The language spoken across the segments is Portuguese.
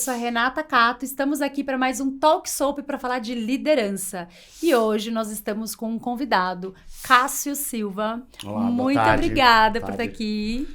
sou a Renata Cato, estamos aqui para mais um Talk Soap para falar de liderança. E hoje nós estamos com um convidado, Cássio Silva. Olá, muito boa tarde. obrigada por estar aqui.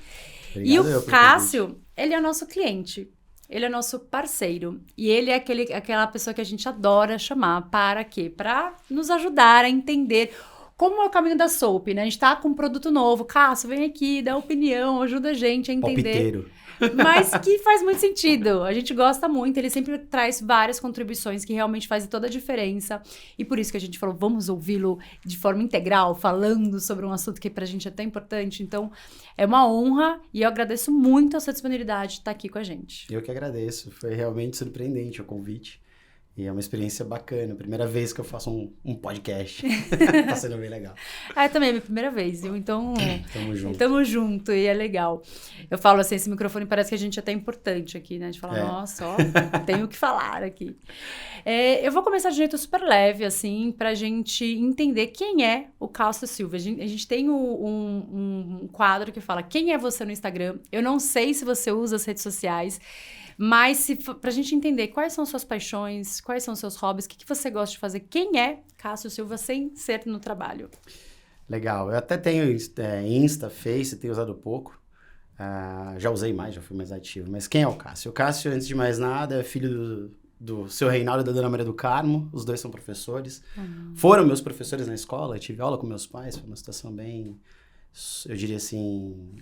Obrigado E eu o pelo Cássio, ele é nosso cliente. Ele é nosso parceiro. E ele é aquela pessoa que a gente adora chamar. Para quê? Para nos ajudar a entender como é o caminho da soap, né? A gente tá com um produto novo. Cássio, vem aqui, dá opinião, ajuda a gente a entender. Palpiteiro. Mas que faz muito sentido. A gente gosta muito. Ele sempre traz várias contribuições que realmente fazem toda a diferença. E por isso que a gente falou, vamos ouvi-lo de forma integral, falando sobre um assunto que pra gente é tão importante. Então, é uma honra e eu agradeço muito a sua disponibilidade de estar aqui com a gente. Eu que agradeço. Foi realmente surpreendente o convite. E é uma experiência bacana. Primeira vez que eu faço um podcast. Tá sendo bem legal. Também é minha primeira vez, viu? Então, Tamo junto. Tamo junto e é legal. Eu falo assim, esse microfone parece que a gente é até importante aqui, né? De falar, nossa, ó, tenho o que falar aqui. Eu vou começar de jeito super leve, assim, pra gente entender quem é o Cássio Silva. A gente tem um quadro que fala, quem é você no Instagram? Eu não sei se você usa as redes sociais, mas pra gente entender quais são suas paixões, quais são seus hobbies, o que você gosta de fazer, quem é Cássio Silva sem ser no trabalho? Legal. Eu até tenho Insta, Face, tenho usado pouco. Já usei mais, já fui mais ativo. Mas quem é o Cássio? O Cássio, antes de mais nada, é filho do seu Reinaldo e da Dona Maria do Carmo. Os dois são professores. Foram meus professores na escola. Eu tive aula com meus pais. Foi uma situação bem, eu diria assim...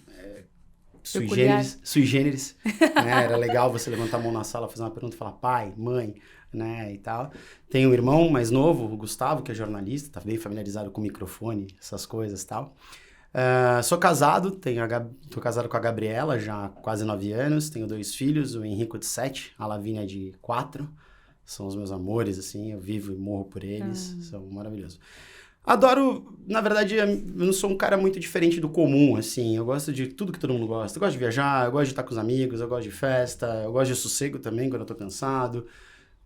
Sui generis, né? Era legal você levantar a mão na sala, fazer uma pergunta e falar pai, mãe, né, e tal. Tenho um irmão mais novo, o Gustavo, que é jornalista, tá bem familiarizado com o microfone, essas coisas e tal. Sou casado, tô casado com a Gabriela já há quase 9 anos, tenho 2 filhos, o Henrico de 7, a Lavínia de 4. São os meus amores, assim, eu vivo e morro por eles, são maravilhosos. Adoro, na verdade, eu não sou um cara muito diferente do comum, assim, eu gosto de tudo que todo mundo gosta. Eu gosto de viajar, eu gosto de estar com os amigos, eu gosto de festa, eu gosto de sossego também quando eu tô cansado.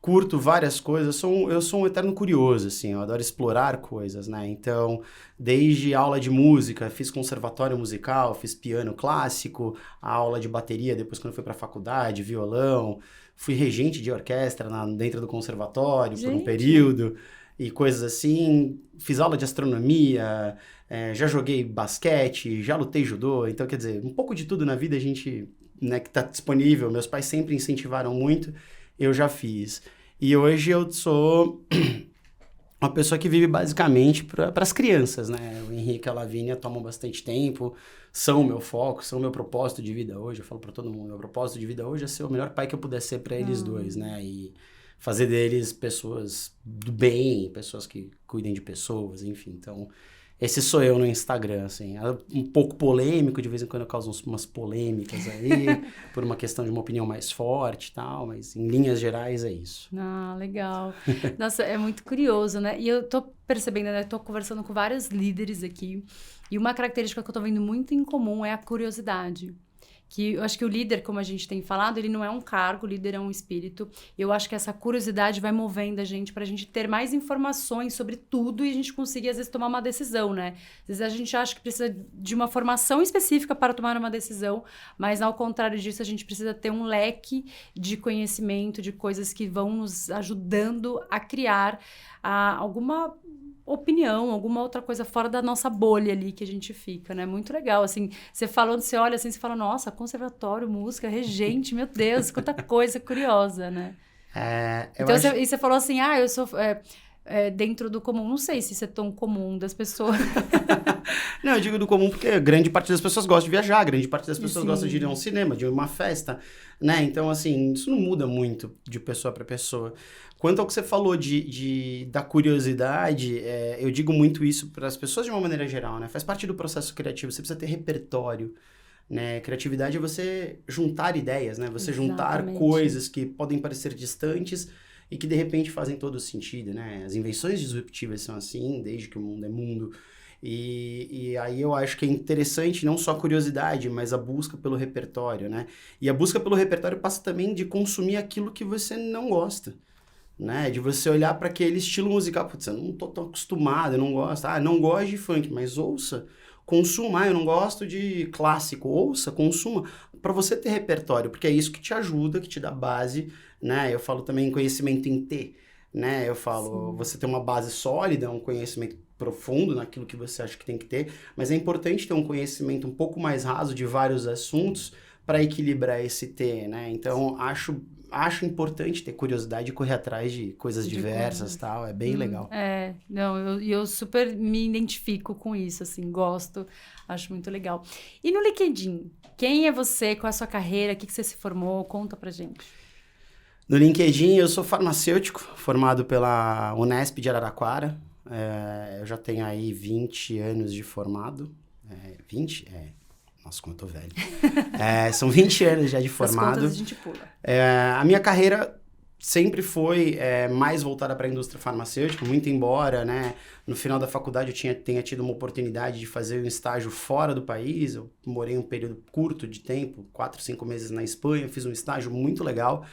Curto várias coisas, eu sou um eterno curioso, assim, eu adoro explorar coisas, né? Então, desde aula de música, fiz conservatório musical, fiz piano clássico, aula de bateria, depois quando eu fui pra faculdade, violão, fui regente de orquestra dentro do conservatório por um período. E coisas assim, fiz aula de astronomia, já joguei basquete, já lutei judô, então quer dizer, um pouco de tudo na vida a gente, né, que tá disponível, meus pais sempre incentivaram muito, eu já fiz. E hoje eu sou uma pessoa que vive basicamente para as crianças, né, o Henrique e a Lavínia tomam bastante tempo, são o meu foco, são o meu propósito de vida hoje, eu falo para todo mundo, meu propósito de vida hoje é ser o melhor pai que eu puder ser para eles dois, né, e fazer deles pessoas do bem, pessoas que cuidem de pessoas, enfim. Então, esse sou eu no Instagram, assim. É um pouco polêmico, de vez em quando eu causo umas polêmicas aí, por uma questão de uma opinião mais forte e tal, mas em linhas gerais é isso. Legal. Nossa, é muito curioso, né? E eu tô percebendo, né? Eu tô conversando com vários líderes aqui, e uma característica que eu tô vendo muito em comum é a curiosidade. Que eu acho que o líder, como a gente tem falado, ele não é um cargo, o líder é um espírito. Eu acho que essa curiosidade vai movendo a gente pra gente ter mais informações sobre tudo e a gente conseguir, às vezes, tomar uma decisão, né? Às vezes a gente acha que precisa de uma formação específica para tomar uma decisão, mas ao contrário disso, a gente precisa ter um leque de conhecimento, de coisas que vão nos ajudando a criar alguma opinião, alguma outra coisa fora da nossa bolha ali que a gente fica, né? Muito legal, assim, você falando, você olha assim, você fala, nossa, conservatório, música, regente, meu Deus, quanta coisa curiosa, né? Então, você falou assim, eu sou dentro do comum, não sei se isso é tão comum das pessoas. Não, eu digo do comum porque grande parte das pessoas gosta de viajar, grande parte das pessoas gosta de ir a um cinema, de ir a uma festa, né? Então, assim, isso não muda muito de pessoa para pessoa. Quanto ao que você falou da curiosidade, eu digo muito isso para as pessoas de uma maneira geral, né? Faz parte do processo criativo, você precisa ter repertório, né? Criatividade é você juntar ideias, né? Você juntar coisas que podem parecer distantes e que de repente fazem todo sentido, né? As invenções disruptivas são assim, desde que o mundo é mundo. E aí eu acho que é interessante não só a curiosidade, mas a busca pelo repertório, né? E a busca pelo repertório passa também de consumir aquilo que você não gosta, né? De você olhar para aquele estilo musical, putz, eu não tô tão acostumado, eu não gosto. Não gosto de funk, mas ouça, consuma. Eu não gosto de clássico, ouça, consuma, para você ter repertório, porque é isso que te ajuda, que te dá base, né? Eu falo também conhecimento em T, né? Eu falo, você tem uma base sólida, um conhecimento profundo naquilo que você acha que tem que ter, mas é importante ter um conhecimento um pouco mais raso de vários assuntos para equilibrar esse T, né? Então, acho importante ter curiosidade e correr atrás de coisas diversas e tal, é bem legal. Não, eu super me identifico com isso, assim, gosto, acho muito legal. E no LinkedIn, quem é você, qual é a sua carreira, o que você se formou, conta pra gente. No LinkedIn, eu sou farmacêutico, formado pela Unesp de Araraquara, eu já tenho aí 20 anos de formado, 20? Nossa, como eu tô velho. São 20 anos já de formado. As contas a gente pula. A minha carreira sempre foi mais voltada para a indústria farmacêutica, muito embora, né, no final da faculdade eu tenha tido uma oportunidade de fazer um estágio fora do país. Eu morei um período curto de tempo, 4, 5 meses na Espanha, fiz um estágio muito legal.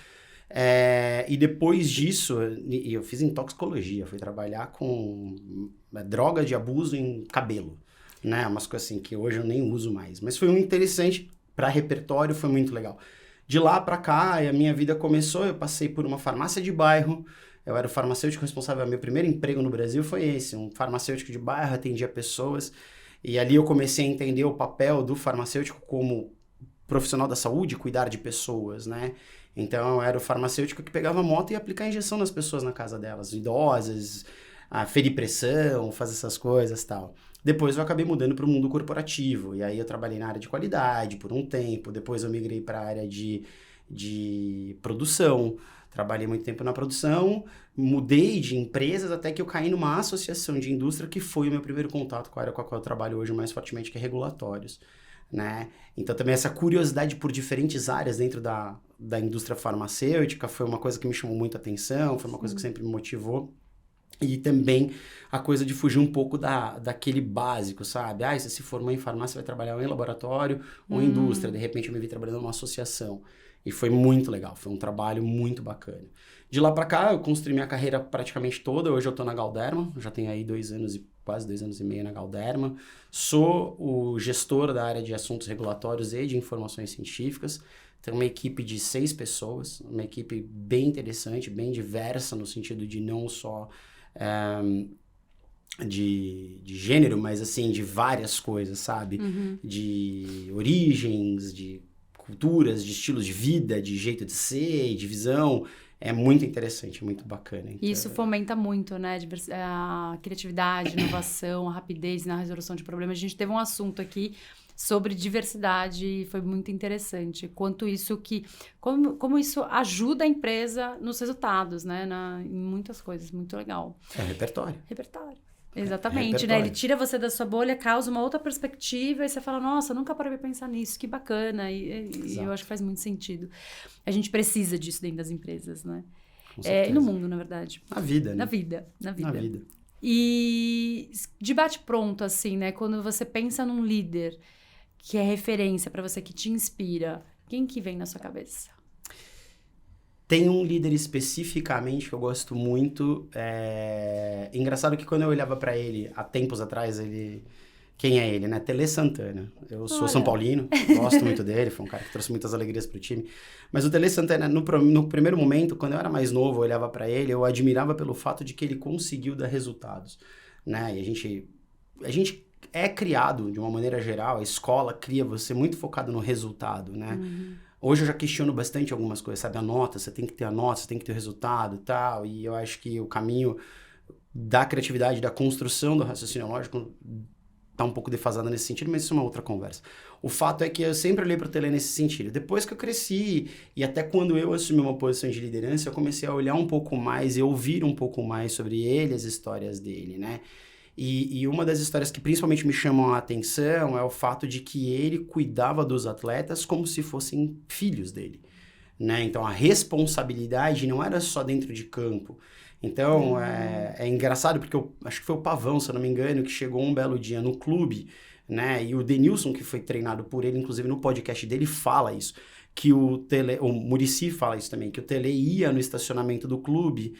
E depois disso, eu fiz em toxicologia, fui trabalhar com droga de abuso em cabelo. Né? Umas coisas assim que hoje eu nem uso mais. Mas foi muito interessante, para repertório foi muito legal. De lá para cá, a minha vida começou, eu passei por uma farmácia de bairro, eu era o farmacêutico responsável, meu primeiro emprego no Brasil foi esse, um farmacêutico de bairro, atendia pessoas, e ali eu comecei a entender o papel do farmacêutico como profissional da saúde, cuidar de pessoas, né? Então, eu era o farmacêutico que pegava a moto e ia aplicar injeção nas pessoas na casa delas, idosas, ferir pressão, fazer essas coisas e tal. Depois eu acabei mudando para o mundo corporativo, e aí eu trabalhei na área de qualidade por um tempo, depois eu migrei para a área de produção, trabalhei muito tempo na produção, mudei de empresas até que eu caí numa associação de indústria que foi o meu primeiro contato com a área com a qual eu trabalho hoje mais fortemente, que é regulatórios, né? Então também essa curiosidade por diferentes áreas dentro da indústria farmacêutica foi uma coisa que me chamou muita atenção, foi uma coisa que sempre me motivou. E também a coisa de fugir um pouco daquele básico, sabe? Você se formou em farmácia, vai trabalhar ou em laboratório ou em indústria. De repente eu me vi trabalhando numa associação. E foi muito legal, foi um trabalho muito bacana. De lá pra cá, eu construí minha carreira praticamente toda. Hoje eu tô na Galderma, já tenho aí quase 2 anos e meio na Galderma. Sou o gestor da área de assuntos regulatórios e de informações científicas. Tenho uma equipe de 6 pessoas, uma equipe bem interessante, bem diversa, no sentido de não só de gênero, mas assim, de várias coisas, sabe? De origens, de culturas, de estilos de vida, de jeito de ser, de visão. É muito interessante, muito bacana. Então, isso fomenta muito, né? A criatividade, inovação, a rapidez na resolução de problemas. A gente teve um assunto aqui sobre diversidade e foi muito interessante. Como isso ajuda a empresa nos resultados, né? Em muitas coisas, muito legal. Repertório. Exatamente, repertório. Né? Ele tira você da sua bolha, causa uma outra perspectiva e você fala, nossa, nunca parei pra pensar nisso, que bacana. E eu acho que faz muito sentido. A gente precisa disso dentro das empresas, né? E no mundo, na verdade. Na vida, né? Na vida. E de bate-pronto, assim, né? Quando você pensa num líder que é referência pra você, que te inspira, quem que vem na sua cabeça? Tem um líder especificamente que eu gosto muito. Engraçado que quando eu olhava pra ele, há tempos atrás, quem é ele, né? Tele Santana. Eu sou São Paulino, gosto muito dele, foi um cara que trouxe muitas alegrias pro time. Mas o Tele Santana, no primeiro momento, quando eu era mais novo, eu olhava pra ele, eu admirava pelo fato de que ele conseguiu dar resultados, né? E a gente é criado, de uma maneira geral, a escola cria você muito focado no resultado, né? Hoje eu já questiono bastante algumas coisas, sabe? A nota, você tem que ter a nota, você tem que ter o resultado e tal, e eu acho que o caminho da criatividade, da construção do raciocínio lógico tá um pouco defasado nesse sentido, mas isso é uma outra conversa. O fato é que eu sempre olhei pro Tele nesse sentido. Depois que eu cresci, e até quando eu assumi uma posição de liderança, eu comecei a olhar um pouco mais e ouvir um pouco mais sobre ele, as histórias dele, né? E uma das histórias que principalmente me chamam a atenção é o fato de que ele cuidava dos atletas como se fossem filhos dele, né? Então, a responsabilidade não era só dentro de campo. Então, é engraçado porque eu acho que foi o Pavão, se eu não me engano, que chegou um belo dia no clube, né? E o Denilson, que foi treinado por ele, inclusive no podcast dele, fala isso. Que o Muricy fala isso também, que o Tele ia no estacionamento do clube,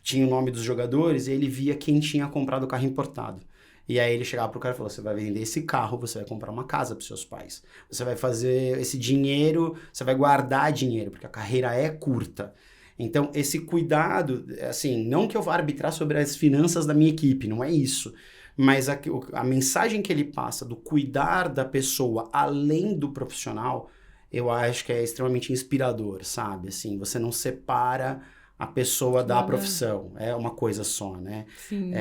tinha o nome dos jogadores, e ele via quem tinha comprado o carro importado. E aí ele chegava pro cara e falou, você vai vender esse carro, você vai comprar uma casa pros seus pais. Você vai fazer esse dinheiro, você vai guardar dinheiro, porque a carreira é curta. Então, esse cuidado, assim, não que eu vá arbitrar sobre as finanças da minha equipe, não é isso. Mas a mensagem que ele passa do cuidar da pessoa além do profissional, eu acho que é extremamente inspirador, sabe? Assim, você não separa a pessoa da profissão, é uma coisa só, né? Sim.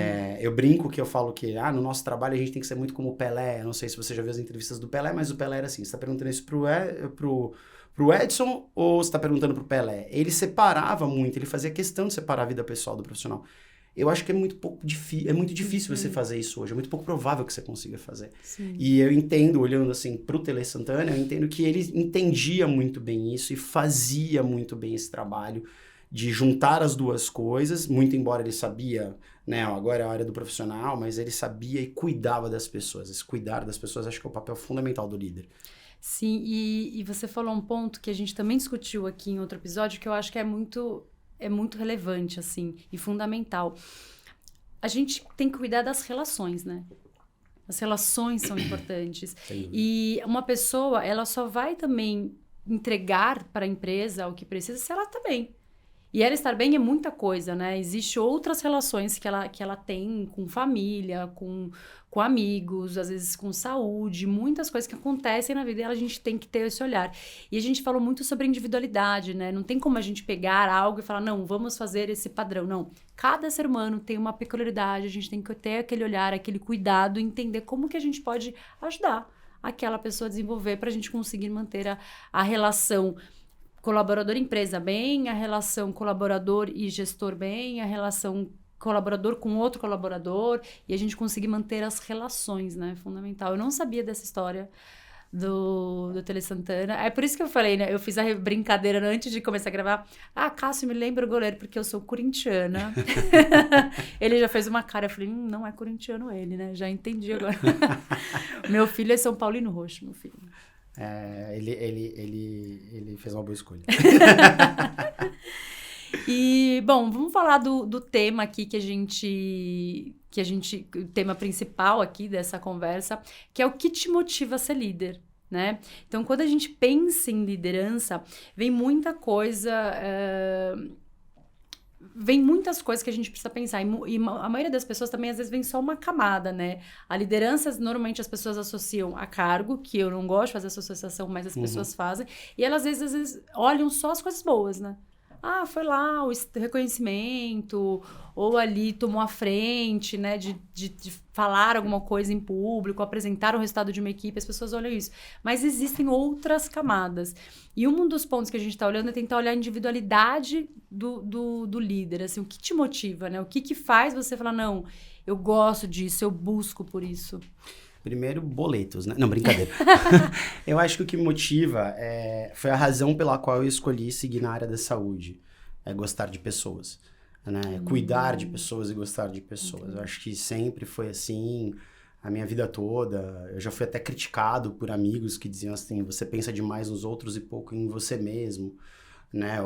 Eu brinco que eu falo que no nosso trabalho a gente tem que ser muito como o Pelé. Eu não sei se você já viu as entrevistas do Pelé, mas o Pelé era assim, você tá perguntando isso pro Edson ou você tá perguntando pro Pelé? Ele separava muito, ele fazia questão de separar a vida pessoal do profissional. Eu acho que é muito difícil você fazer isso hoje, é muito pouco provável que você consiga fazer. Sim. E eu entendo, olhando assim pro Tele Santana, eu entendo que ele entendia muito bem isso e fazia muito bem esse trabalho de juntar as duas coisas, muito embora ele sabia, né, agora é a área do profissional, mas ele sabia e cuidava das pessoas. Esse cuidar das pessoas acho que é o papel fundamental do líder. Sim, e você falou um ponto que a gente também discutiu aqui em outro episódio, que eu acho que é muito relevante, assim, e fundamental. A gente tem que cuidar das relações, né? As relações são importantes. E uma pessoa, ela só vai também entregar para a empresa o que precisa se ela tá bem. E ela estar bem é muita coisa, né? Existem outras relações que ela tem com família, com amigos, às vezes com saúde, muitas coisas que acontecem na vida e a gente tem que ter esse olhar. E a gente falou muito sobre individualidade, né? Não tem como a gente pegar algo e falar, não, vamos fazer esse padrão. Não, cada ser humano tem uma peculiaridade, a gente tem que ter aquele olhar, aquele cuidado, entender como que a gente pode ajudar aquela pessoa a desenvolver para a gente conseguir manter a relação colaborador-empresa bem, a relação colaborador e gestor bem, a relação colaborador com outro colaborador, e a gente conseguir manter as relações, né? Fundamental. Eu não sabia dessa história do Tele Santana. É por isso que eu falei, né? Eu fiz a brincadeira antes de começar a gravar. Cássio, me lembra o goleiro, porque eu sou corintiana. Ele já fez uma cara, eu falei, não é corintiano ele, né? Já entendi agora. Meu filho é São Paulino Roxo, meu filho. Ele fez uma boa escolha. E, bom, vamos falar do tema aqui o tema principal aqui dessa conversa, que é o que te motiva a ser líder, né? Então, quando a gente pensa em liderança, vem muita coisa... Vem muitas coisas que a gente precisa pensar. E a maioria das pessoas também, às vezes, vem só uma camada, né? A liderança, normalmente, as pessoas associam a cargo, que eu não gosto de fazer essa associação, mas as pessoas fazem. E elas, às vezes, olham só as coisas boas, né? Foi lá o reconhecimento, ou ali tomou a frente, né, de falar alguma coisa em público, apresentar o resultado de uma equipe, as pessoas olham isso. Mas existem outras camadas. E um dos pontos que a gente está olhando é tentar olhar a individualidade do líder, assim, o que te motiva, né? O que faz você falar, não, eu gosto disso, eu busco por isso. Primeiro, boletos, né? Não, brincadeira. Eu acho que o que me motiva foi a razão pela qual eu escolhi seguir na área da saúde. É gostar de pessoas, né? Cuidar de pessoas e gostar de pessoas. Eu acho que sempre foi assim, a minha vida toda. Eu já fui até criticado por amigos que diziam assim, você pensa demais nos outros e pouco em você mesmo, né?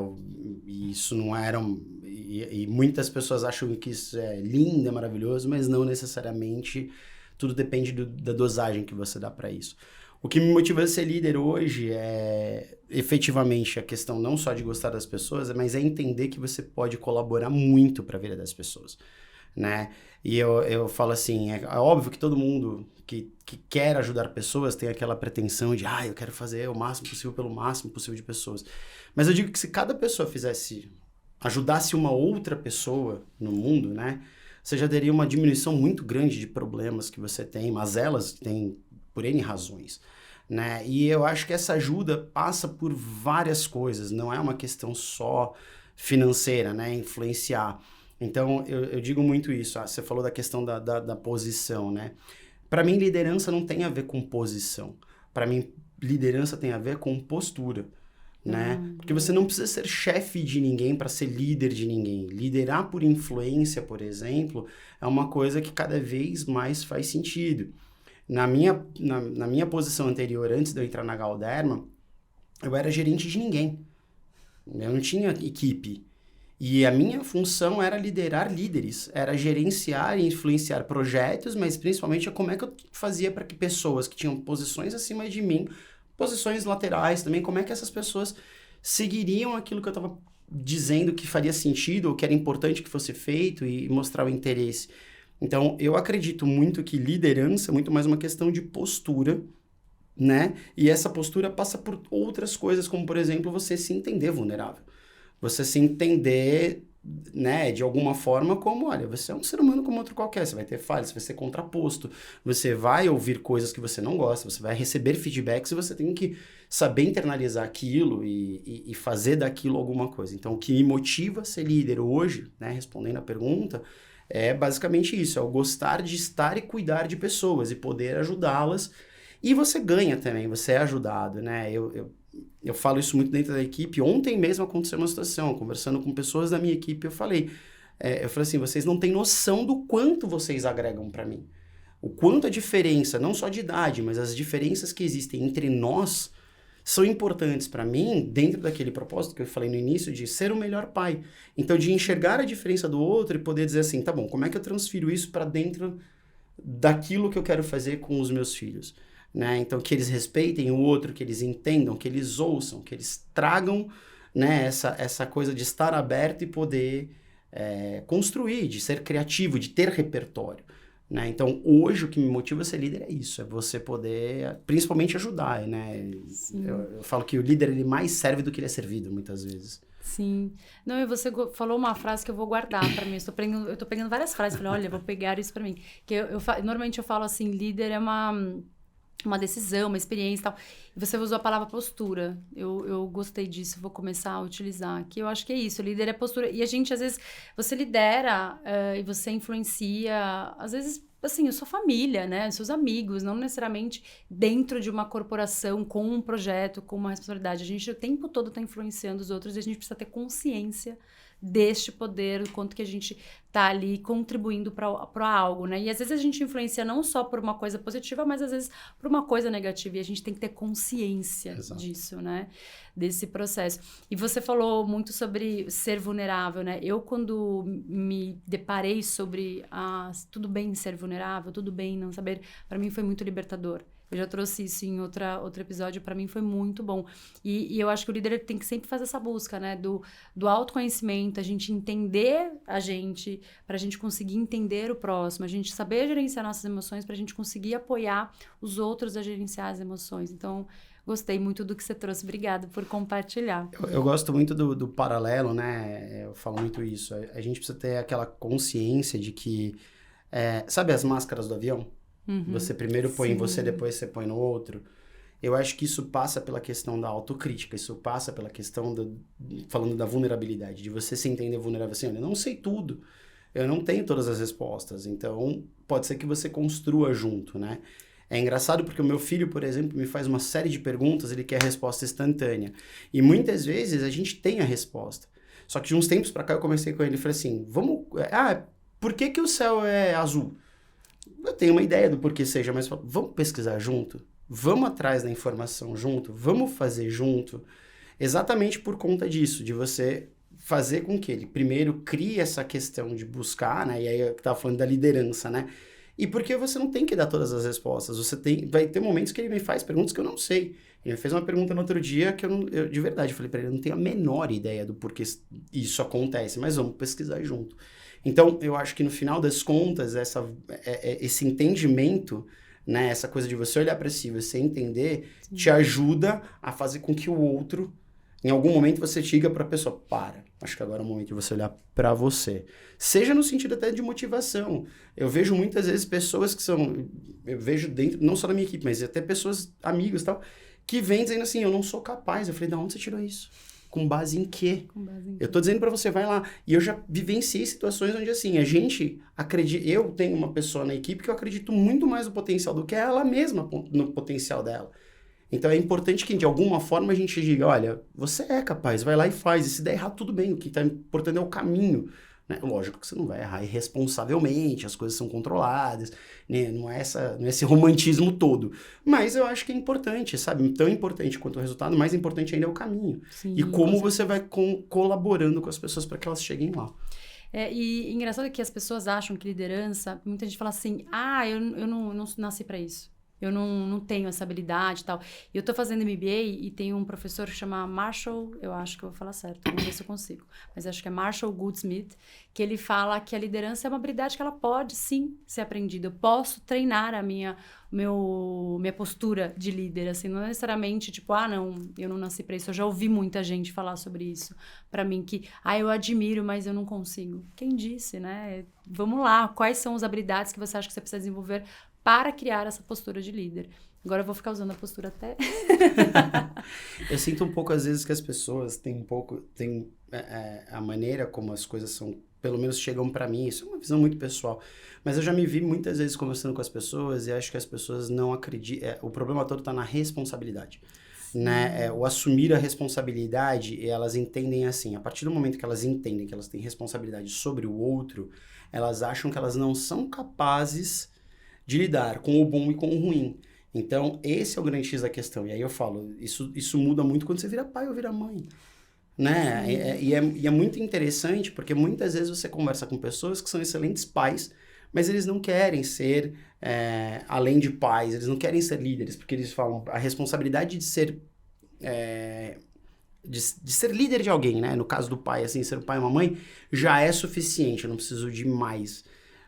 E isso não era... E muitas pessoas acham que isso é lindo, é maravilhoso, mas não necessariamente... Tudo depende da dosagem que você dá para isso. O que me motiva a ser líder hoje é efetivamente a questão não só de gostar das pessoas, mas é entender que você pode colaborar muito para a vida das pessoas, né? E eu falo assim, é óbvio que todo mundo que quer ajudar pessoas tem aquela pretensão de, eu quero fazer o máximo possível pelo máximo possível de pessoas. Mas eu digo que se cada pessoa ajudasse uma outra pessoa no mundo, né? Você já teria uma diminuição muito grande de problemas que você tem, mazelas que tem por N razões, né? E eu acho que essa ajuda passa por várias coisas, não é uma questão só financeira, né? Influenciar. Então, eu digo muito isso. Você falou da questão da posição, né? Para mim, liderança não tem a ver com posição. Para mim, liderança tem a ver com postura. Né? Porque você não precisa ser chefe de ninguém para ser líder de ninguém. Liderar por influência, por exemplo, é uma coisa que cada vez mais faz sentido. Na minha posição anterior, antes de eu entrar na Galderma, eu era gerente de ninguém. Eu não tinha equipe. E a minha função era liderar líderes, era gerenciar e influenciar projetos, mas principalmente como é que eu fazia para que pessoas que tinham posições acima de mim, posições laterais também, como é que essas pessoas seguiriam aquilo que eu estava dizendo que faria sentido ou que era importante que fosse feito e mostrar o interesse. Então, eu acredito muito que liderança é muito mais uma questão de postura, né? E essa postura passa por outras coisas, como, por exemplo, você se entender vulnerável. Você se entender, né, de alguma forma como, olha, você é um ser humano como outro qualquer, você vai ter falhas, você vai ser contraposto, você vai ouvir coisas que você não gosta, você vai receber feedbacks e você tem que saber internalizar aquilo e fazer daquilo alguma coisa. Então, o que me motiva a ser líder hoje, né, respondendo a pergunta, é basicamente isso, é o gostar de estar e cuidar de pessoas e poder ajudá-las. E você ganha também, você é ajudado, né? Eu falo isso muito dentro da equipe. Ontem mesmo aconteceu uma situação, conversando com pessoas da minha equipe, eu falei assim, vocês não têm noção do quanto vocês agregam para mim. O quanto a diferença, não só de idade, mas as diferenças que existem entre nós são importantes para mim, dentro daquele propósito que eu falei no início, de ser o melhor pai. Então, de enxergar a diferença do outro e poder dizer assim, tá bom, como é que eu transfiro isso para dentro daquilo que eu quero fazer com os meus filhos? Né? Então, que eles respeitem o outro, que eles entendam, que eles ouçam, que eles tragam, né, essa coisa de estar aberto e poder construir, de ser criativo, de ter repertório. Né? Então, hoje, o que me motiva a ser líder é isso, é você poder, principalmente, ajudar. Né? Eu falo que o líder ele mais serve do que ele é servido, muitas vezes. Sim. Não, e você falou uma frase que eu vou guardar para mim. Eu tô pegando várias frases, falei, olha, eu vou pegar isso para mim. Que normalmente eu falo assim, líder é uma decisão, uma experiência e tal. E você usou a palavra postura. Eu gostei disso, vou começar a utilizar. Que eu acho que é isso, líder é postura. E a gente, às vezes, você lidera e você influencia, às vezes, assim, a sua família, né? Os seus amigos, não necessariamente dentro de uma corporação, com um projeto, com uma responsabilidade. A gente o tempo todo está influenciando os outros e a gente precisa ter consciência deste poder, o quanto que a gente tá ali contribuindo para algo, né? E às vezes a gente influencia não só por uma coisa positiva, mas às vezes por uma coisa negativa. E a gente tem que ter consciência disso, né? Desse processo. E você falou muito sobre ser vulnerável, né? Eu, quando me deparei sobre tudo bem ser vulnerável, tudo bem não saber, para mim foi muito libertador. Eu já trouxe isso em outro episódio, para mim foi muito bom. E eu acho que o líder tem que sempre fazer essa busca, né? Do autoconhecimento, a gente entender a gente, para a gente conseguir entender o próximo, a gente saber gerenciar nossas emoções, para a gente conseguir apoiar os outros a gerenciar as emoções. Então, gostei muito do que você trouxe. Obrigada por compartilhar. Eu gosto muito do paralelo, né? Eu falo muito isso. A gente precisa ter aquela consciência de que... sabe as máscaras do avião? Uhum, você primeiro põe em você, depois você põe no outro. Eu acho que isso passa pela questão da autocrítica, isso passa pela questão falando da vulnerabilidade, de você se entender vulnerável assim, olha, eu não sei tudo, eu não tenho todas as respostas, então pode ser que você construa junto, né? É engraçado porque o meu filho, por exemplo, me faz uma série de perguntas, ele quer resposta instantânea. E muitas vezes a gente tem a resposta. Só que de uns tempos pra cá eu comecei com ele e falei assim, por que o céu é azul? Eu tenho uma ideia do porquê seja, mas vamos pesquisar junto? Vamos atrás da informação junto? Vamos fazer junto? Exatamente por conta disso, de você fazer com que ele primeiro crie essa questão de buscar, né? E aí eu estava falando da liderança, né? E porque você não tem que dar todas as respostas. Vai ter momentos que ele me faz perguntas que eu não sei. Ele me fez uma pergunta no outro dia que eu de verdade, falei para ele, eu não tenho a menor ideia do porquê isso acontece, mas vamos pesquisar junto. Então, eu acho que no final das contas, esse entendimento, né, essa coisa de você olhar para si, você entender, te ajuda a fazer com que o outro, em algum momento, você diga para a pessoa, acho que agora é o momento de você olhar para você. Seja no sentido até de motivação. Eu vejo muitas vezes pessoas eu vejo dentro, não só da minha equipe, mas até pessoas, amigos e tal, que vêm dizendo assim, eu não sou capaz. Eu falei, de onde você tirou isso? Com base em quê? Eu tô dizendo pra você, vai lá. E eu já vivenciei situações onde, assim, a gente acredita... Eu tenho uma pessoa na equipe que eu acredito muito mais no potencial do que ela mesma no potencial dela. Então, é importante que, de alguma forma, a gente diga, olha, você é capaz, vai lá e faz. E se der errado, tudo bem. O que tá importando é o caminho, né? Lógico que você não vai errar irresponsavelmente, as coisas são controladas, né? Não é esse romantismo todo. Mas eu acho que é importante, sabe? Tão importante quanto o resultado, mais importante ainda é o caminho. Sim, E como você vai colaborando com as pessoas para que elas cheguem lá. E engraçado que as pessoas acham que liderança, muita gente fala assim, eu não nasci para isso. Eu não tenho essa habilidade e tal. E eu tô fazendo MBA e tem um professor que chama Marshall, eu acho que eu vou falar certo, vamos ver se eu consigo. Mas acho que é Marshall Goldsmith, que ele fala que a liderança é uma habilidade que ela pode, sim, ser aprendida. Eu posso treinar a minha postura de líder, assim, não necessariamente, tipo, não, eu não nasci pra isso. Eu já ouvi muita gente falar sobre isso pra mim, que, eu admiro, mas eu não consigo. Quem disse, né? Vamos lá, quais são as habilidades que você acha que você precisa desenvolver para criar essa postura de líder? Agora eu vou ficar usando a postura até... Eu sinto um pouco, às vezes, que as pessoas têm a maneira como as coisas são, pelo menos chegam para mim, isso é uma visão muito pessoal, mas eu já me vi muitas vezes conversando com as pessoas e acho que as pessoas não acreditam, o problema todo está na responsabilidade, né? O assumir a responsabilidade, elas entendem assim, a partir do momento que elas entendem que elas têm responsabilidade sobre o outro, elas acham que elas não são capazes de lidar com o bom e com o ruim. Então, esse é o grande X da questão. E aí eu falo, isso muda muito quando você vira pai ou vira mãe, né? E é muito interessante, porque muitas vezes você conversa com pessoas que são excelentes pais, mas eles não querem ser, além de pais, eles não querem ser líderes, porque eles falam, a responsabilidade de ser... De ser líder de alguém, né? No caso do pai, assim, ser um pai e uma mãe, já é suficiente, eu não preciso de mais.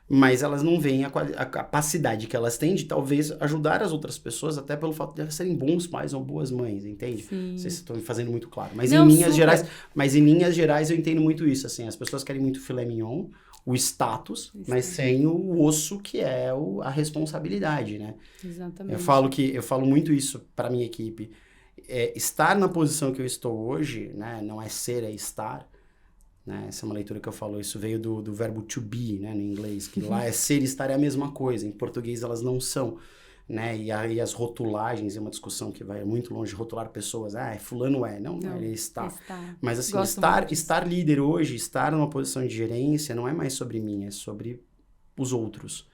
Mas elas não veem a capacidade que elas têm de talvez ajudar as outras pessoas, até pelo fato de elas serem bons pais ou boas mães, entende? Sim. Não sei se estou me fazendo muito claro. Mas não, em linhas gerais eu entendo muito isso, assim, as pessoas querem muito filé mignon, o status, mas sem o osso que é a responsabilidade, né? Exatamente. Eu falo muito isso para minha equipe. Estar na posição que eu estou hoje, né? Não é ser, é estar. Né? Essa é uma leitura que eu falo, isso veio do verbo to be, né, no inglês, que lá é ser e estar é a mesma coisa, em português elas não são, né, e aí as rotulagens, é uma discussão que vai muito longe de rotular pessoas, fulano não, ele está. Mas assim, estar líder hoje, estar numa posição de gerência não é mais sobre mim, é sobre os outros,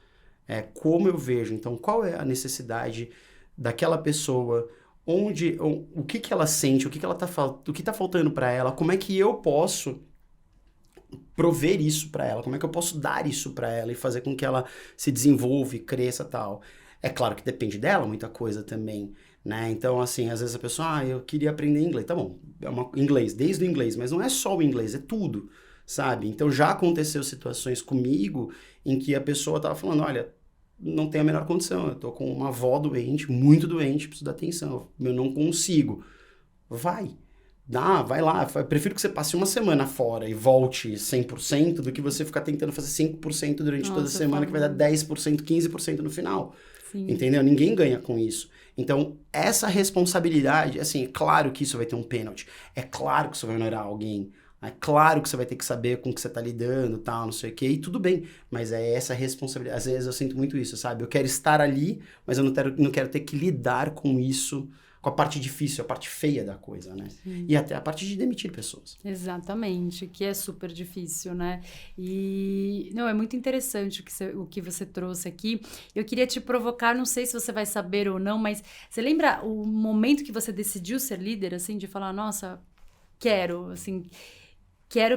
como eu vejo, então qual é a necessidade daquela pessoa, o que ela sente, o que está faltando para ela, como é que eu posso prover isso para ela, como é que eu posso dar isso para ela e fazer com que ela se desenvolva e cresça e tal. É claro que depende dela muita coisa também, né? Então, assim, às vezes a pessoa, eu queria aprender inglês. Tá bom, inglês, desde o inglês, mas não é só o inglês, é tudo, sabe? Então, já aconteceu situações comigo em que a pessoa tava falando, olha, não tenho a menor condição, eu tô com uma avó doente, muito doente, preciso da atenção, eu não consigo. Vai lá, eu prefiro que você passe uma semana fora e volte 100% do que você ficar tentando fazer 5% durante toda a semana, que vai dar 10%, 15% no final. Sim. Entendeu? Ninguém ganha com isso. Então, essa responsabilidade, assim, é claro que isso vai ter um pênalti, é claro que isso vai onerar alguém, é claro que você vai ter que saber com o que você tá lidando, tal, não sei o quê, e tudo bem, mas é essa responsabilidade. Às vezes eu sinto muito isso, sabe? Eu quero estar ali, mas eu não quero ter que lidar com isso, com a parte difícil, a parte feia da coisa, né? Sim. E até a parte de demitir pessoas. Exatamente, que é super difícil, né? E, não, é muito interessante o que você trouxe aqui. Eu queria te provocar, não sei se você vai saber ou não, mas você lembra o momento que você decidiu ser líder, assim, de falar, nossa, quero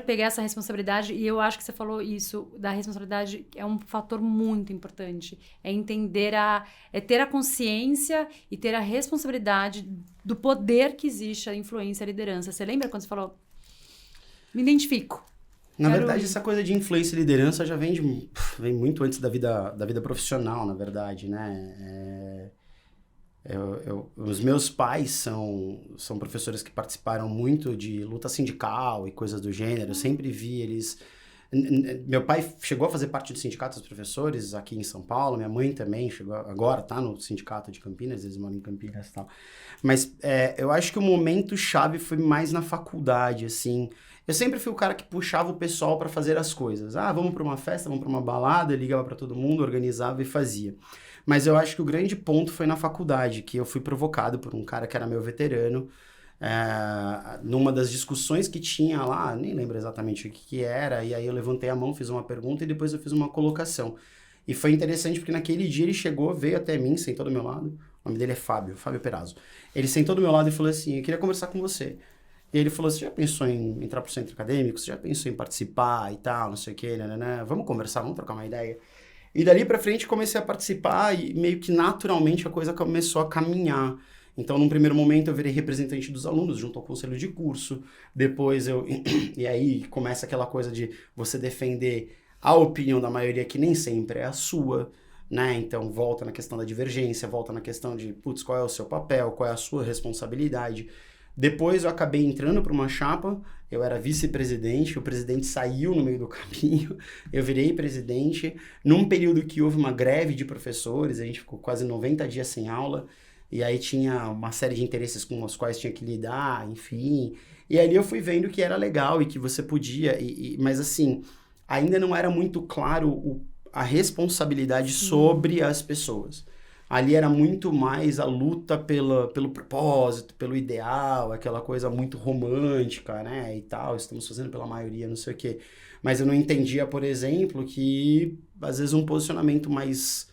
pegar essa responsabilidade, e eu acho que você falou isso, da responsabilidade é um fator muito importante. É entender ter a consciência e ter a responsabilidade do poder que existe, a influência, a liderança. Você lembra quando você falou, me identifico? Na verdade, essa coisa de influência e liderança já vem muito antes da vida profissional, na verdade, né? Os meus pais são professores que participaram muito de luta sindical e coisas do gênero. Eu sempre vi eles... Meu pai chegou a fazer parte do sindicato dos professores aqui em São Paulo. Minha mãe também chegou agora, tá no sindicato de Campinas, eles moram em Campinas e tal. Mas eu acho que o momento chave foi mais na faculdade, assim. Eu sempre fui o cara que puxava o pessoal para fazer as coisas. Vamos para uma festa, vamos para uma balada, eu ligava para todo mundo, organizava e fazia. Mas eu acho que o grande ponto foi na faculdade, que eu fui provocado por um cara que era meu veterano, numa das discussões que tinha lá, nem lembro exatamente o que era, e aí eu levantei a mão, fiz uma pergunta e depois eu fiz uma colocação. E foi interessante porque naquele dia ele chegou, veio até mim, sentou do meu lado, o nome dele é Fábio Perazzo. Ele sentou do meu lado e falou assim, eu queria conversar com você. E ele falou, você já pensou em entrar pro centro acadêmico? Você já pensou em participar e tal, não sei o que, né? Vamos conversar, vamos trocar uma ideia. E dali pra frente comecei a participar e meio que naturalmente a coisa começou a caminhar. Então, num primeiro momento, eu virei representante dos alunos junto ao conselho de curso. Depois e aí começa aquela coisa de você defender a opinião da maioria que nem sempre é a sua, né? Então, volta na questão da divergência, volta na questão de, putz, qual é o seu papel, qual é a sua responsabilidade. Depois eu acabei entrando para uma chapa, eu era vice-presidente, o presidente saiu no meio do caminho, eu virei presidente. Num período que houve uma greve de professores, a gente ficou quase 90 dias sem aula, e aí tinha uma série de interesses com os quais tinha que lidar, enfim. E ali eu fui vendo que era legal e que você podia, mas assim, ainda não era muito claro a responsabilidade sobre as pessoas. Ali era muito mais a luta pelo propósito, pelo ideal, aquela coisa muito romântica, né, e tal, estamos fazendo pela maioria, não sei o quê. Mas eu não entendia, por exemplo, que às vezes um posicionamento mais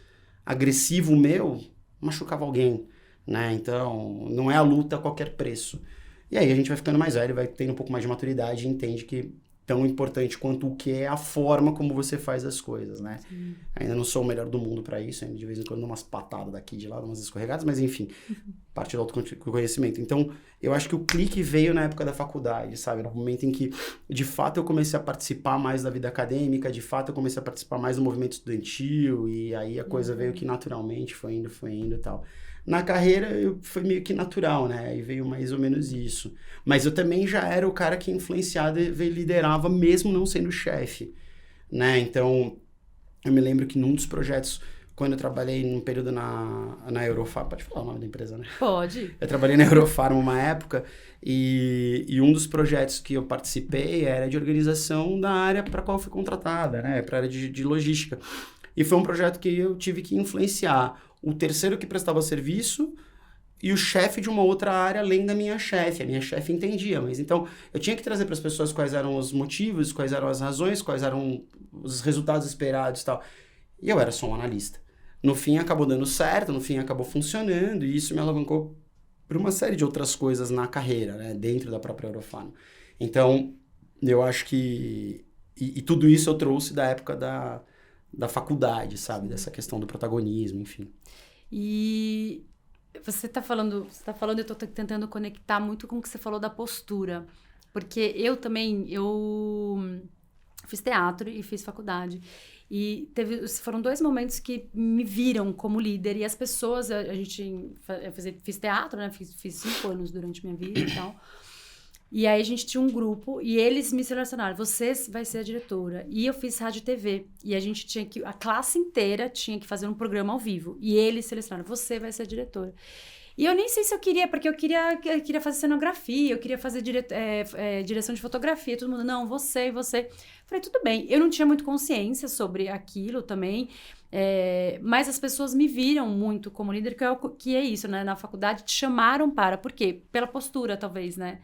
agressivo meu machucava alguém, né? Então, não é a luta a qualquer preço. E aí a gente vai ficando mais velho, vai tendo um pouco mais de maturidade e entende que tão importante quanto o que é a forma como você faz as coisas, né? Sim. Ainda não sou o melhor do mundo para isso, ainda de vez em quando dou umas patadas daqui de lá, umas escorregadas, mas enfim, parte do autoconhecimento. Então, eu acho que o clique veio na época da faculdade, sabe? No momento em que, de fato, eu comecei a participar mais da vida acadêmica, de fato, eu comecei a participar mais do movimento estudantil, e aí a coisa veio que naturalmente foi indo e tal. Na carreira, foi meio que natural, né? E veio mais ou menos isso. Mas eu também já era o cara que influenciava e liderava, mesmo não sendo chefe, né? Então, eu me lembro que num dos projetos, quando eu trabalhei num período na Eurofarm, pode falar o nome da empresa, né? Pode. Eu trabalhei na Eurofarm uma época e um dos projetos que eu participei era de organização da área para a qual fui contratada, né? Para a área de logística. E foi um projeto que eu tive que influenciar o terceiro que prestava serviço e o chefe de uma outra área além da minha chefe. A minha chefe entendia, mas então eu tinha que trazer para as pessoas quais eram os motivos, quais eram as razões, quais eram os resultados esperados e tal. E eu era só um analista. No fim acabou dando certo, no fim acabou funcionando e isso me alavancou para uma série de outras coisas na carreira, né, dentro da própria Eurofarm. Então, eu acho que... E tudo isso eu trouxe da época da faculdade, sabe? Dessa questão do protagonismo, enfim. E você tá falando, eu tô tentando conectar muito com o que você falou da postura. Porque eu fiz teatro e fiz faculdade. E foram 2 momentos que me viram como líder. E as pessoas, eu fiz teatro, né? Fiz 5 anos durante minha vida e tal. E aí a gente tinha um grupo e eles me selecionaram, você vai ser a diretora. E eu fiz rádio e TV. E a classe inteira tinha que fazer um programa ao vivo. E eles selecionaram, você vai ser a diretora. E eu nem sei se eu queria, porque eu queria fazer cenografia, eu queria fazer direção de fotografia, todo mundo, não, você. Falei, tudo bem. Eu não tinha muito consciência sobre aquilo também, mas as pessoas me viram muito como líder, que é isso, né? Na faculdade te chamaram por quê? Pela postura, talvez, né?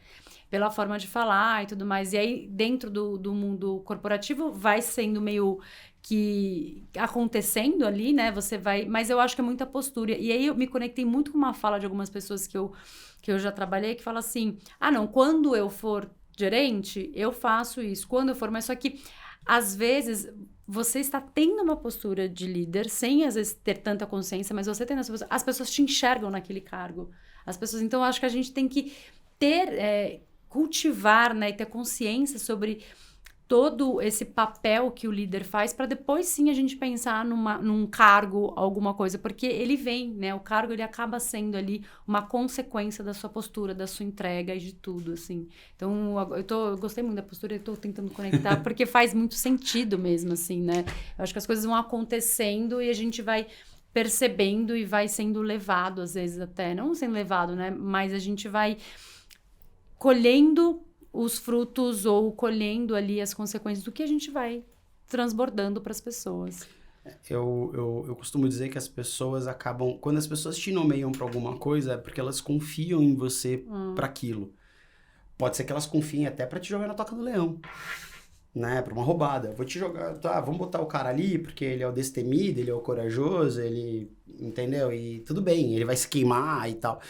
Pela forma de falar e tudo mais. E aí, dentro do mundo corporativo, vai sendo meio que acontecendo ali, né? Você vai... Mas eu acho que é muita postura. E aí, eu me conectei muito com uma fala de algumas pessoas que eu já trabalhei, que fala assim, não, quando eu for gerente, eu faço isso. Quando eu for... Mas só que, às vezes, você está tendo uma postura de líder, sem, às vezes, ter tanta consciência, mas você tendo essa postura, as pessoas te enxergam naquele cargo. Então, eu acho que a gente tem que ter... cultivar, né, e ter consciência sobre todo esse papel que o líder faz para depois sim a gente pensar num cargo, alguma coisa, porque ele vem, né, o cargo ele acaba sendo ali uma consequência da sua postura, da sua entrega e de tudo, assim. Então, eu gostei muito da postura, eu tô tentando conectar, porque faz muito sentido mesmo, assim, né. Eu acho que as coisas vão acontecendo e a gente vai percebendo e vai sendo levado, às vezes até, não sendo levado, né, mas a gente vai colhendo os frutos ou colhendo ali as consequências do que a gente vai transbordando para as pessoas. Eu costumo dizer que as pessoas acabam... Quando as pessoas te nomeiam para alguma coisa, é porque elas confiam em você para aquilo. Pode ser que elas confiem até para te jogar na toca do leão, né? Para uma roubada. Vou te jogar... Tá, vamos botar o cara ali porque ele é o destemido, ele é o corajoso, ele... Entendeu? E tudo bem, ele vai se queimar e tal.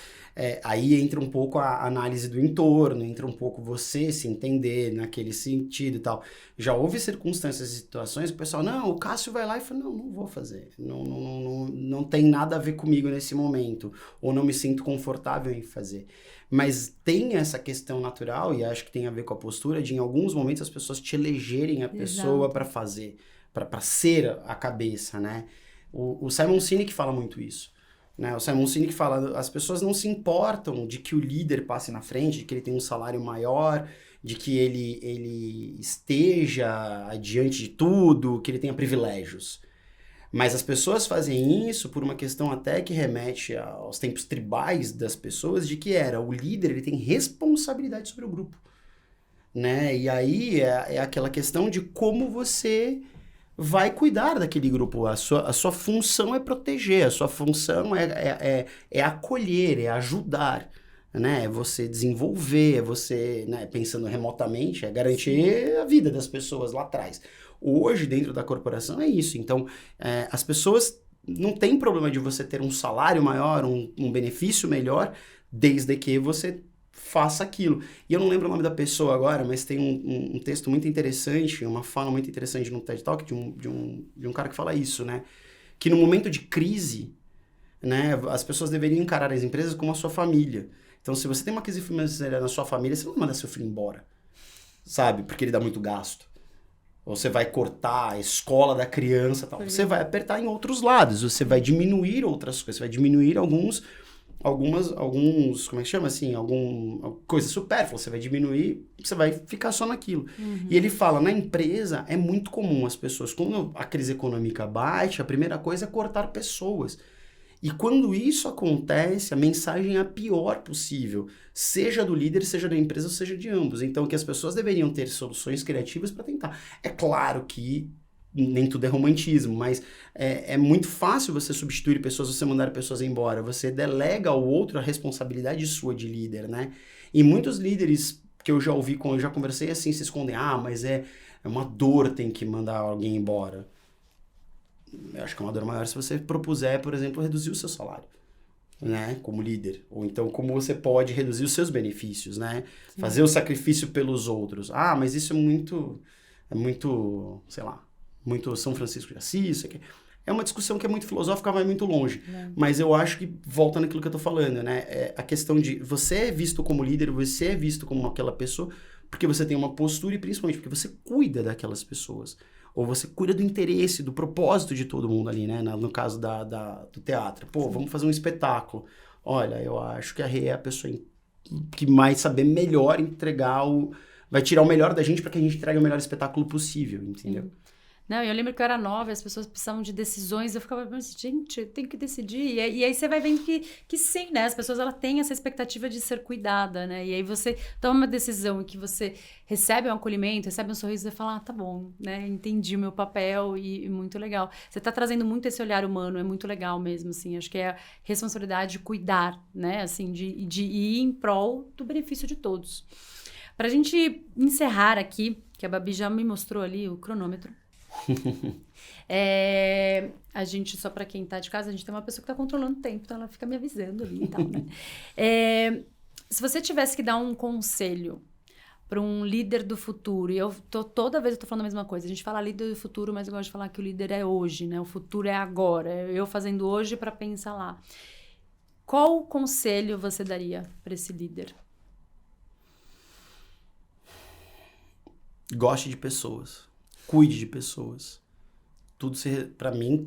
Aí entra um pouco a análise do entorno, entra um pouco você se entender naquele sentido e tal. Já houve circunstâncias e situações que o pessoal, não, o Cássio vai lá e fala, não vou fazer. Não tem nada a ver comigo nesse momento. Ou não me sinto confortável em fazer. Mas tem essa questão natural, e acho que tem a ver com a postura, de em alguns momentos as pessoas te elegerem a pessoa para fazer, para ser a cabeça, né? O Simon Sinek fala muito isso. Né? O Simon Sinek fala, as pessoas não se importam de que o líder passe na frente, de que ele tenha um salário maior, de que ele esteja adiante de tudo, que ele tenha privilégios. Mas as pessoas fazem isso por uma questão até que remete aos tempos tribais das pessoas, de que o líder ele tem responsabilidade sobre o grupo. Né? E aí é aquela questão de como você vai cuidar daquele grupo. A sua função é proteger, a sua função é acolher, é ajudar, né? É você desenvolver, é você, né, pensando remotamente, é garantir a vida das pessoas lá atrás. Hoje, dentro da corporação, é isso. Então, as pessoas não têm problema de você ter um salário maior, um benefício melhor, desde que você faça aquilo. E eu não lembro o nome da pessoa agora, mas tem um texto muito interessante, uma fala muito interessante no TED Talk de um cara que fala isso, né? Que no momento de crise, né, as pessoas deveriam encarar as empresas como a sua família. Então, se você tem uma crise financeira na sua família, você não manda seu filho embora, sabe? Porque ele dá muito gasto. Ou você vai cortar a escola da criança e tal. Você vai apertar em outros lados, você vai diminuir outras coisas, você vai diminuir alguns, como é que chama assim, coisa supérflua, você vai diminuir, você vai ficar só naquilo. E ele fala, na empresa é muito comum as pessoas, quando a crise econômica bate, a primeira coisa é cortar pessoas. E quando isso acontece, a mensagem é a pior possível, seja do líder, seja da empresa, seja de ambos. Então, que as pessoas deveriam ter soluções criativas para tentar. É claro que nem tudo é romantismo, mas é muito fácil você substituir pessoas, você mandar pessoas embora, você delega ao outro a responsabilidade sua de líder, né? E muitos líderes que eu já ouvi, eu já conversei assim, se escondem, mas é uma dor tem que mandar alguém embora. Eu acho que é uma dor maior se você propuser, por exemplo, reduzir o seu salário, né, como líder. Ou então, como você pode reduzir os seus benefícios, né? Sim. Fazer o sacrifício pelos outros. Mas isso é muito, sei lá, muito São Francisco de Assis, isso aqui. É uma discussão que é muito filosófica, vai muito longe. Mas eu acho que volta naquilo que eu tô falando, né? É a questão de você é visto como líder, você é visto como aquela pessoa, porque você tem uma postura e principalmente porque você cuida daquelas pessoas. Ou você cuida do interesse, do propósito de todo mundo ali, né? No caso do teatro. Pô, vamos fazer um espetáculo. Olha, eu acho que a Rê é a pessoa que vai saber melhor entregar vai tirar o melhor da gente para que a gente entregue o melhor espetáculo possível, entendeu? Sim. Não, eu lembro que eu era nova e as pessoas precisavam de decisões, eu ficava pensando, gente, eu tenho que decidir. E aí você vai vendo que sim, né? As pessoas, elas têm essa expectativa de ser cuidada, né? E aí você toma uma decisão em que você recebe um acolhimento, recebe um sorriso e fala, tá bom, né? Entendi o meu papel e muito legal. Você tá trazendo muito esse olhar humano, é muito legal mesmo, assim. Acho que é a responsabilidade de cuidar, né? Assim, de ir em prol do benefício de todos. Pra gente encerrar aqui, que a Babi já me mostrou ali o cronômetro, a gente, só para quem tá de casa, a gente tem uma pessoa que tá controlando o tempo, então ela fica me avisando ali e tal, né? Se você tivesse que dar um conselho para um líder do futuro, e toda vez eu tô falando a mesma coisa, a gente fala líder do futuro, mas eu gosto de falar que o líder é hoje, né? O futuro é agora, eu fazendo hoje para pensar lá. Qual conselho você daria para esse líder? Goste de pessoas. Cuide de pessoas. Para mim,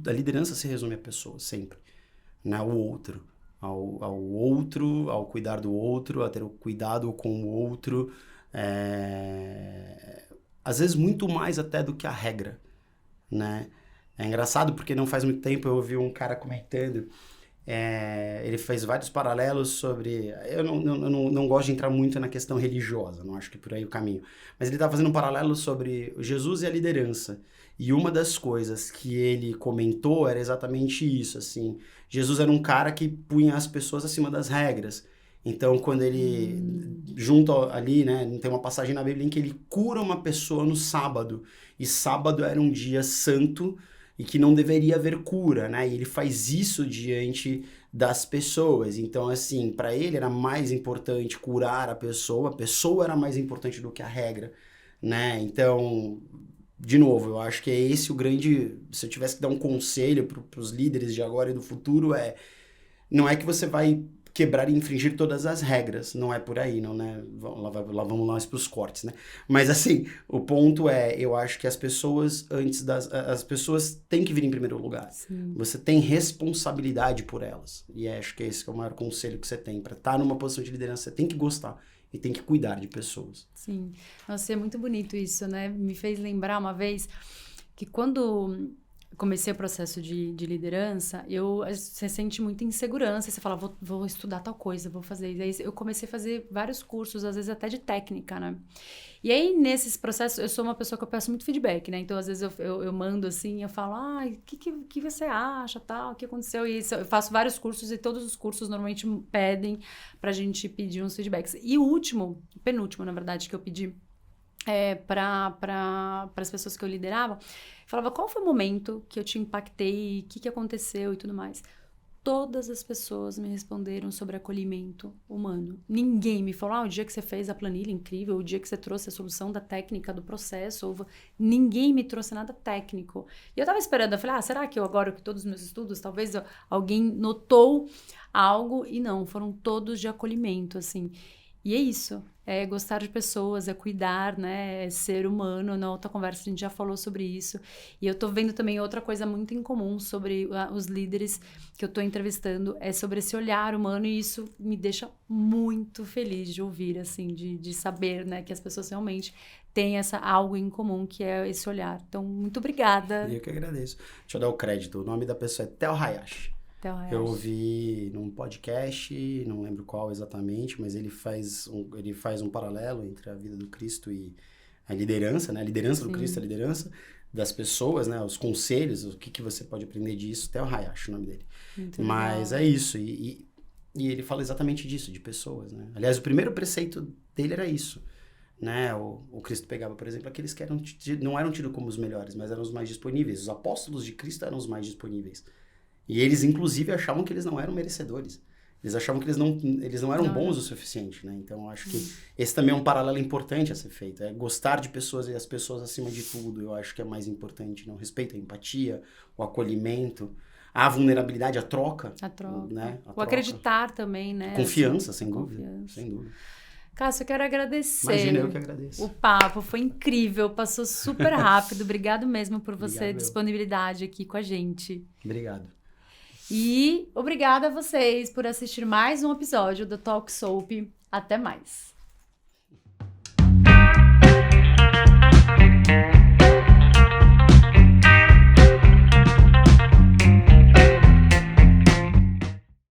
a liderança se resume a pessoas, sempre. Né? O outro. Ao outro, ao cuidar do outro, a ter o cuidado com o outro. Às vezes, muito mais até do que a regra. Né? É engraçado porque não faz muito tempo eu ouvi um cara comentando Ele fez vários paralelos sobre... Eu não gosto de entrar muito na questão religiosa, não acho que é por aí o caminho. Mas ele estava fazendo um paralelo sobre Jesus e a liderança. E uma das coisas que ele comentou era exatamente isso, assim. Jesus era um cara que punha as pessoas acima das regras. Então, quando ele, junto ali, né, tem uma passagem na Bíblia em que ele cura uma pessoa no sábado. E sábado era um dia santo e que não deveria haver cura, né? E ele faz isso diante das pessoas. Então, assim, para ele era mais importante curar a pessoa era mais importante do que a regra, né? Então, de novo, eu acho que é esse o grande... Se eu tivesse que dar um conselho para os líderes de agora e do futuro, não é que você vai quebrar e infringir todas as regras, não é por aí, não, né? Lá vamos nós para os cortes, né? Mas assim, o ponto eu acho que as pessoas as pessoas têm que vir em primeiro lugar. Sim. Você tem responsabilidade por elas. E acho que esse é o maior conselho que você tem. Para estar numa posição de liderança, você tem que gostar e tem que cuidar de pessoas. Sim. Nossa, é muito bonito isso, né? Me fez lembrar uma vez que quando comecei o processo de liderança, você sente muita insegurança, você fala, vou estudar tal coisa, vou fazer isso. Aí eu comecei a fazer vários cursos, às vezes até de técnica, né? E aí, nesses processos, eu sou uma pessoa que eu peço muito feedback, né? Então, às vezes, eu mando assim, eu falo, o que você acha, tal, o que aconteceu? E eu faço vários cursos e todos os cursos normalmente pedem pra gente pedir uns feedbacks. E o penúltimo, na verdade, que eu pedi para as pessoas que eu liderava, falava qual foi o momento que eu te impactei, o que aconteceu e tudo mais. Todas as pessoas me responderam sobre acolhimento humano. Ninguém me falou, o dia que você fez a planilha incrível, o dia que você trouxe a solução da técnica, do processo, ninguém me trouxe nada técnico. E eu tava esperando, eu falei, será que agora que todos os meus estudos, talvez alguém notou algo? E não, foram todos de acolhimento, assim. E é isso, é gostar de pessoas, é cuidar, né, é ser humano. Na outra conversa a gente já falou sobre isso. E eu tô vendo também outra coisa muito em comum sobre os líderes que eu tô entrevistando, é sobre esse olhar humano, e isso me deixa muito feliz de ouvir, assim, de saber, né, que as pessoas realmente têm algo em comum, que é esse olhar. Então, muito obrigada. Eu que agradeço. Deixa eu dar o crédito, o nome da pessoa é Tel Hayashi. Eu ouvi num podcast, não lembro qual exatamente, mas ele faz um paralelo entre a vida do Cristo e a liderança, né? A liderança Sim. do Cristo, a liderança das pessoas, né? Os conselhos, o que você pode aprender disso. Tel Hayashi, o nome dele. Muito mas legal. É isso. E ele fala exatamente disso, de pessoas, né? Aliás, o primeiro preceito dele era isso. Né? O Cristo pegava, por exemplo, aqueles que não eram tidos como os melhores, mas eram os mais disponíveis. Os apóstolos de Cristo eram os mais disponíveis. E eles, inclusive, achavam que eles não eram merecedores. Eles achavam que eles não eram bons o suficiente, né? Então, eu acho que esse também é um paralelo importante a ser feito. É gostar de pessoas e as pessoas acima de tudo. Eu acho que é mais importante, né? O respeito, a empatia, o acolhimento, a vulnerabilidade, a troca. Né? O acreditar também, né? Confiança, sem dúvida. Sem dúvida. Cássio, eu quero agradecer. Imagina, eu que agradeço. O papo foi incrível, passou super rápido. Obrigado mesmo por você, disponibilidade aqui com a gente. Obrigado. E obrigada a vocês por assistir mais um episódio do Talk Soap. Até mais.